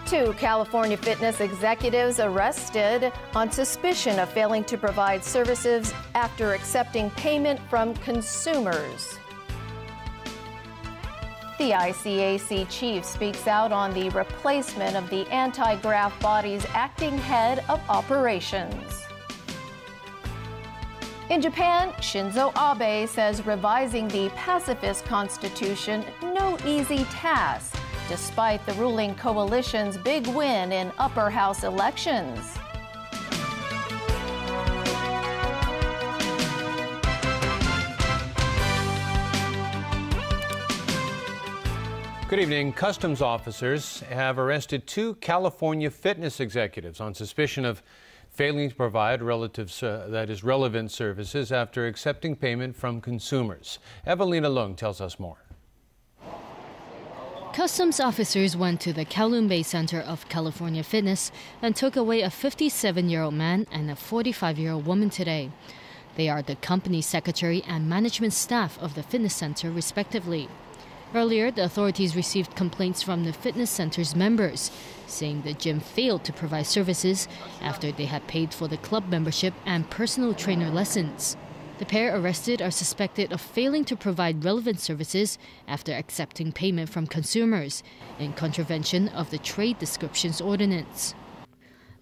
Two California fitness executives arrested on suspicion of failing to provide services after accepting payment from consumers. The ICAC chief speaks out on the replacement of the anti-graft body's acting head of operations. In Japan, Shinzo Abe says revising the pacifist constitution no easy task, despite the ruling coalition's big win in upper house elections. Good evening. Customs officers have arrested two California fitness executives on suspicion of failing to provide relevant services after accepting payment from consumers. Evelina Leung tells us more. Customs officers went to the Kowloon Bay Center of California Fitness and took away a 57-year-old man and a 45-year-old woman today. They are the company secretary and management staff of the fitness center, respectively. Earlier, the authorities received complaints from the fitness center's members, saying the gym failed to provide services after they had paid for the club membership and personal trainer lessons. The pair arrested are suspected of failing to provide relevant services after accepting payment from consumers, in contravention of the Trade Descriptions Ordinance.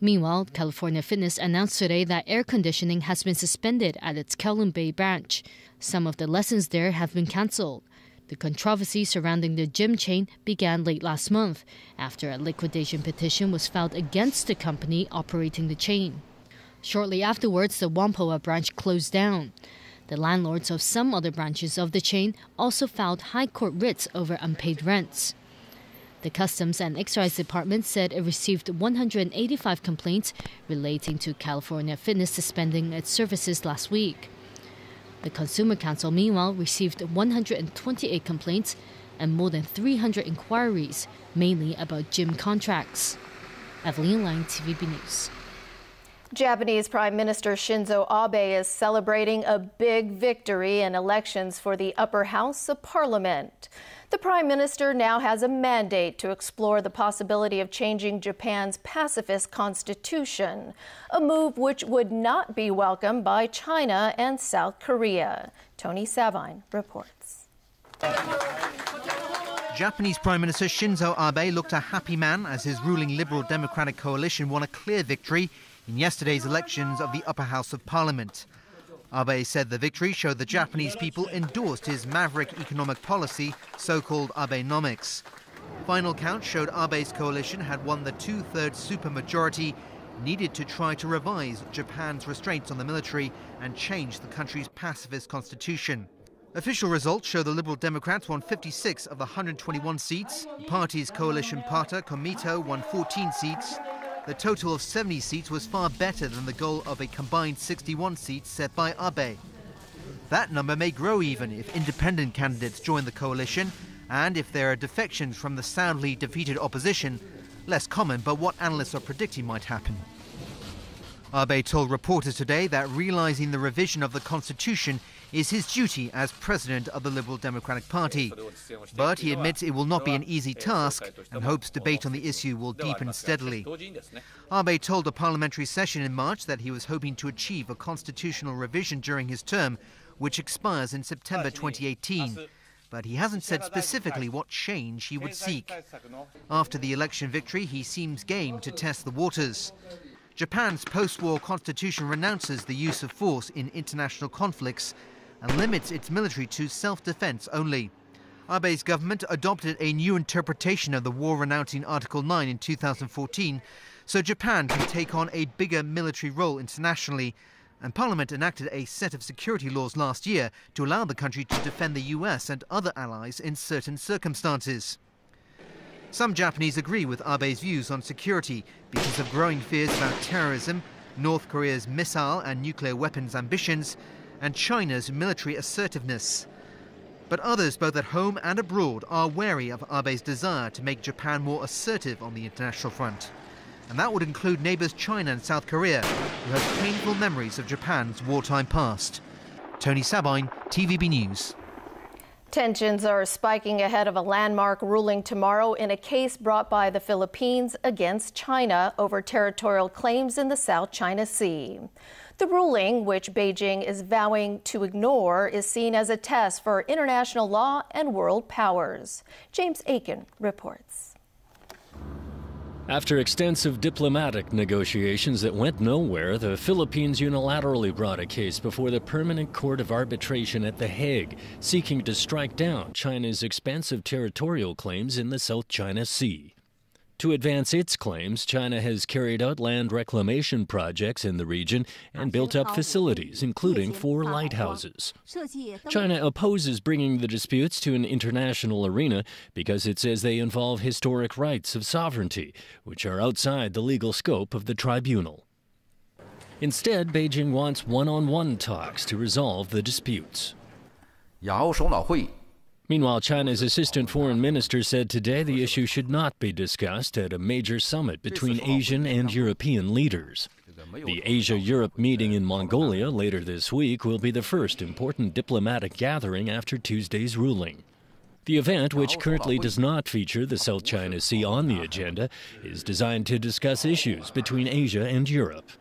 Meanwhile, California Fitness announced today that air conditioning has been suspended at its Kowloon Bay branch. Some of the lessons there have been cancelled. The controversy surrounding the gym chain began late last month after a liquidation petition was filed against the company operating the chain. Shortly afterwards, the Whampoa branch closed down. The landlords of some other branches of the chain also filed high court writs over unpaid rents. The Customs and Excise Department said it received 185 complaints relating to California Fitness suspending its services last week. The Consumer Council, meanwhile, received 128 complaints and more than 300 inquiries, mainly about gym contracts. Evelyn Lang, TVB News. Japanese Prime Minister Shinzo Abe is celebrating a big victory in elections for the upper house of parliament. The Prime Minister now has a mandate to explore the possibility of changing Japan's pacifist constitution, a move which would not be welcomed by China and South Korea. Tony Savine reports. Japanese Prime Minister Shinzo Abe looked a happy man as his ruling Liberal Democratic coalition won a clear victory in yesterday's elections of the upper house of parliament. Abe said the victory showed the Japanese people endorsed his maverick economic policy, so-called Abenomics. Final count showed Abe's coalition had won the two-thirds supermajority needed to try to revise Japan's restraints on the military and change the country's pacifist constitution. Official results show the Liberal Democrats won 56 of the 121 seats. The party's coalition partner, Komito, won 14 seats. The total of 70 seats was far better than the goal of a combined 61 seats set by Abe. That number may grow even if independent candidates join the coalition and if there are defections from the soundly defeated opposition, less common but what analysts are predicting might happen. Abe told reporters today that realizing the revision of the constitution is his duty as president of the Liberal Democratic Party. But he admits it will not be an easy task and hopes debate on the issue will deepen steadily. Abe told a parliamentary session in March that he was hoping to achieve a constitutional revision during his term, which expires in September 2018. But he hasn't said specifically what change he would seek. After the election victory, he seems game to test the waters. Japan's post-war constitution renounces the use of force in international conflicts and limits its military to self-defense only. Abe's government adopted a new interpretation of the war-renouncing Article 9 in 2014, so Japan can take on a bigger military role internationally, and Parliament enacted a set of security laws last year to allow the country to defend the US and other allies in certain circumstances. Some Japanese agree with Abe's views on security because of growing fears about terrorism, North Korea's missile and nuclear weapons ambitions, and China's military assertiveness. But others, both at home and abroad, are wary of Abe's desire to make Japan more assertive on the international front. And that would include neighbours China and South Korea, who have painful memories of Japan's wartime past. Tony Sabine, TVB News. Tensions are spiking ahead of a landmark ruling tomorrow in a case brought by the Philippines against China over territorial claims in the South China Sea. The ruling, which Beijing is vowing to ignore, is seen as a test for international law and world powers. James Aiken reports. After extensive diplomatic negotiations that went nowhere, the Philippines unilaterally brought a case before the Permanent Court of Arbitration at The Hague, seeking to strike down China's expansive territorial claims in the South China Sea. To advance its claims, China has carried out land reclamation projects in the region and built up facilities, including 4 lighthouses. China opposes bringing the disputes to an international arena because it says they involve historic rights of sovereignty, which are outside the legal scope of the tribunal. Instead, Beijing wants one-on-one talks to resolve the disputes. Meanwhile, China's assistant foreign minister said today the issue should not be discussed at a major summit between Asian and European leaders. The Asia-Europe meeting in Mongolia later this week will be the first important diplomatic gathering after Tuesday's ruling. The event, which currently does not feature the South China Sea on the agenda, is designed to discuss issues between Asia and Europe.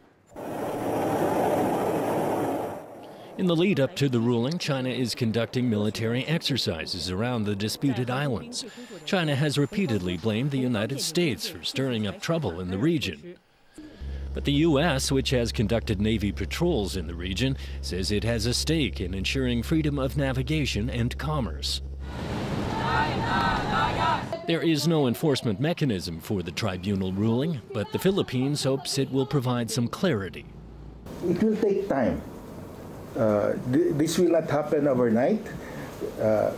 In the lead-up to the ruling, China is conducting military exercises around the disputed islands. China has repeatedly blamed the United States for stirring up trouble in the region. But the U.S., which has conducted Navy patrols in the region, says it has a stake in ensuring freedom of navigation and commerce. There is no enforcement mechanism for the tribunal ruling, but the Philippines hopes it will provide some clarity. It will take time. This will not happen overnight. The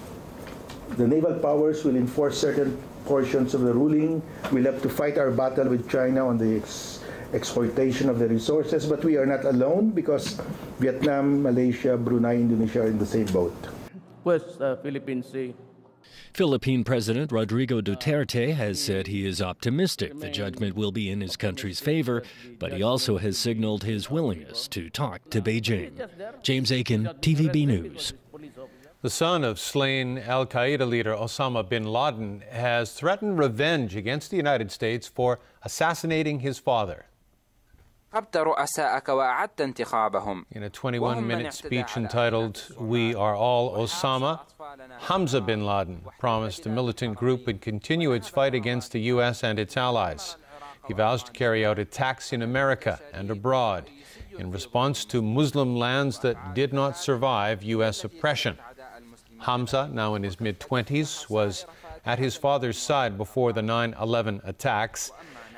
naval powers will enforce certain portions of the ruling. We'll have to fight our battle with China on the exploitation of the resources, but we are not alone because Vietnam, Malaysia, Brunei, Indonesia are in the same boat. West Philippine Sea. Philippine President Rodrigo Duterte has said he is optimistic the judgment will be in his country's favor, but he also has signaled his willingness to talk to Beijing. James Aiken, TVB News. The son of slain al-Qaeda leader Osama bin Laden has threatened revenge against the United States for assassinating his father. In a 21-minute speech entitled, "We Are All Osama," Hamza bin Laden promised the militant group would continue its fight against the U.S. and its allies. He vows to carry out attacks in America and abroad in response to Muslim lands that did not survive U.S. oppression. Hamza, now in his mid-20s, was at his father's side before the 9/11 attacks.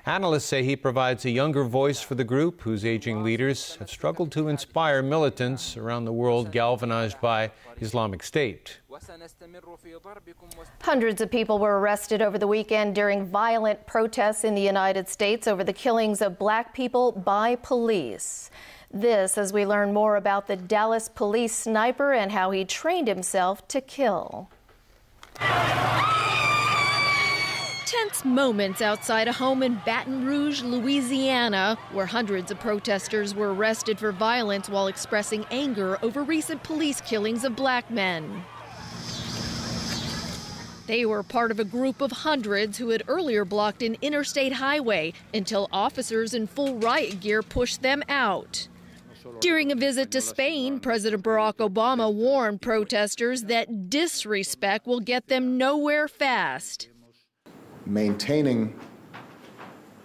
Analysts say he provides a younger voice for the group, whose aging leaders have struggled to inspire militants around the world galvanized by Islamic State. Hundreds of people were arrested over the weekend during violent protests in the United States over the killings of black people by police. This as we learn more about the Dallas police sniper and how he trained himself to kill. Tense moments outside a home in Baton Rouge, Louisiana, where hundreds of protesters were arrested for violence while expressing anger over recent police killings of black men. They were part of a group of hundreds who had earlier blocked an interstate highway until officers in full riot gear pushed them out. During a visit to Spain, President Barack Obama warned protesters that disrespect will get them nowhere fast. Maintaining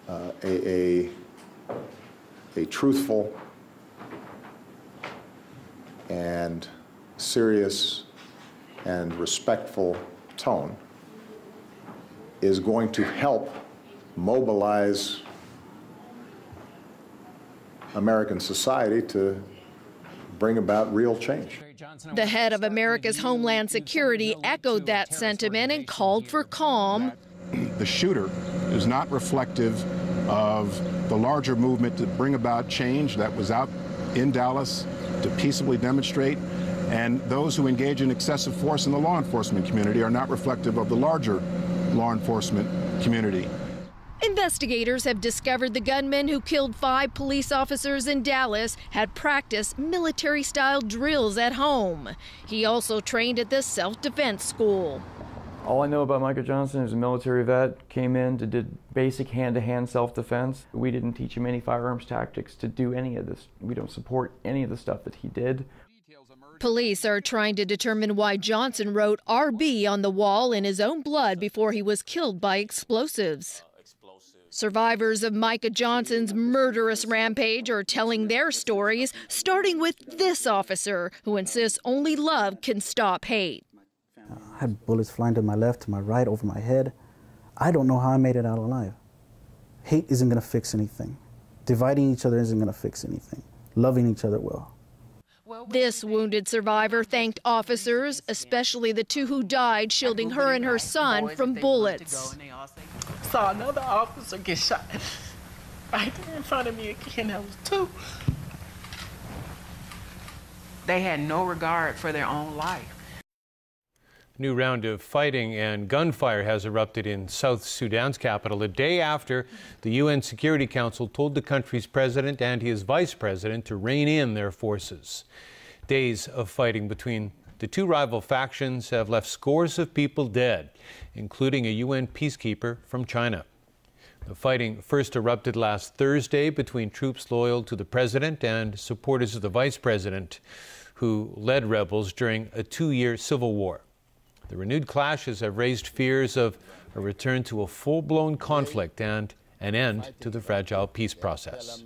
a truthful and serious and respectful tone is going to help mobilize American society to bring about real change. The head of America's Homeland Security echoed that sentiment and called for calm. The shooter is not reflective of the larger movement to bring about change that was out in Dallas to peaceably demonstrate, and those who engage in excessive force in the law enforcement community are not reflective of the larger law enforcement community. Investigators have discovered the gunman who killed 5 police officers in Dallas had practiced military-style drills at home. He also trained at this self-defense school. All I know about Micah Johnson is a military vet, came in to do basic hand-to-hand self-defense. We didn't teach him any firearms tactics to do any of this. We don't support any of the stuff that he did. Police are trying to determine why Johnson wrote RB on the wall in his own blood before he was killed by explosives. Survivors of Micah Johnson's murderous rampage are telling their stories, starting with this officer who insists only love can stop hate. I had bullets flying to my left, to my right, over my head. I don't know how I made it out alive. Hate isn't going to fix anything. Dividing each other isn't going to fix anything. Loving each other will. This wounded survivor thanked officers, especially the 2 who died, shielding her and her son from bullets. Saw another officer get shot right there in front of me again. That was 2. They had no regard for their own life. New round of fighting and gunfire has erupted in South Sudan's capital a day after the UN Security Council told the country's president and his vice president to rein in their forces. Days of fighting between the 2 rival factions have left scores of people dead, including a UN peacekeeper from China. The fighting first erupted last Thursday between troops loyal to the president and supporters of the vice president, who led rebels during a 2-year civil war. The renewed clashes have raised fears of a return to a full-blown conflict and an end to the fragile peace process.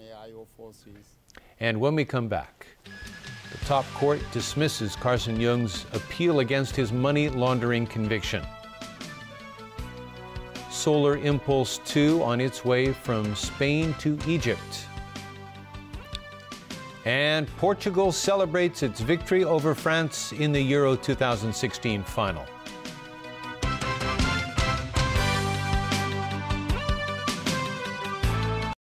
And when we come back, the top court dismisses Carson Young's appeal against his money laundering conviction. Solar Impulse 2 on its way from Spain to Egypt. And Portugal celebrates its victory over France in the Euro 2016 final.